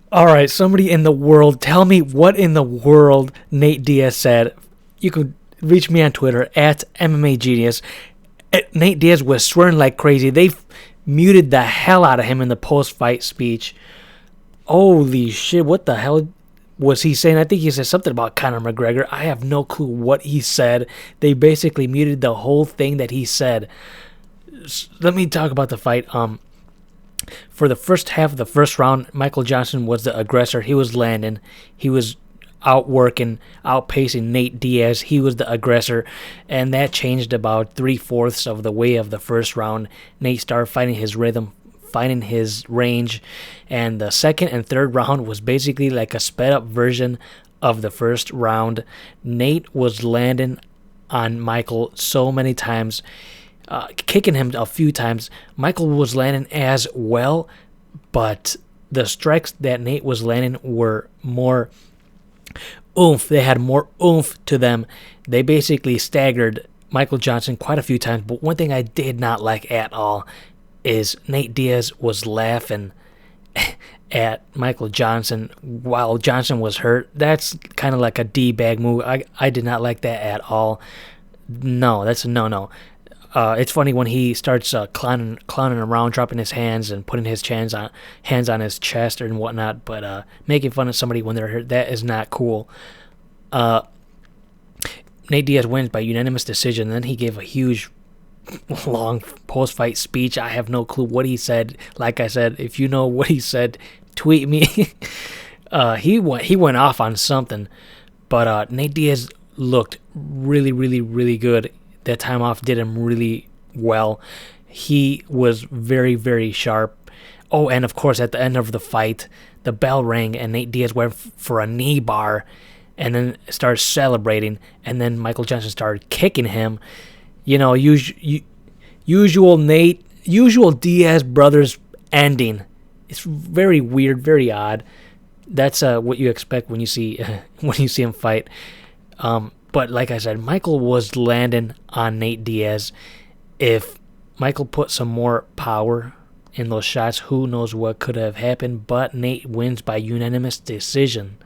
All right, somebody in the world, tell me what in the world Nate Diaz said. You could reach me on Twitter at MMA Genius. Nate Diaz was swearing like crazy. They muted the hell out of him in the post-fight speech. Holy shit, what the hell was he saying? I think he said something about Conor McGregor. I have no clue what he said. They basically muted the whole thing that he said. Let me talk about the fight. For the first half of the first round, Michael Johnson was the aggressor. He was landing. He was outworking, outpacing Nate Diaz. He was the aggressor, and that changed about 3/4 of the way of the first round. Nate started finding his rhythm, finding his range, and the second and third round was basically like a sped up version of the first round. Nate was landing on Michael so many times, kicking him a few times. Michael was landing as well, but the strikes that Nate was landing were more oomph. They had more oomph to them. They basically staggered Michael Johnson quite a few times. But one thing I did not like at all is Nate Diaz was laughing at Michael Johnson while Johnson was hurt. That's kind of like a D-bag move. I did not like that at all. No, that's a no-no. It's funny when he starts clowning around, dropping his hands and putting his hands on his chest and whatnot. But making fun of somebody when they're hurt, that is not cool. Uh, Nate Diaz wins by unanimous decision. Then he gave a huge, long post-fight speech. I have no clue what he said. Like I said, if you know what he said, tweet me. He went off on something, but Nate Diaz looked really, really, really good. That time off did him really well. He was very, very sharp. Oh, and of course, at the end of the fight, the bell rang and Nate Diaz went for a knee bar and then started celebrating. And then Michael Johnson started kicking him. You know, usual Diaz brothers ending. It's very weird, very odd. That's what you expect when you see him fight. But like I said, Michael was landing on Nate Diaz. If Michael put some more power in those shots, who knows what could have happened. But Nate wins by unanimous decision.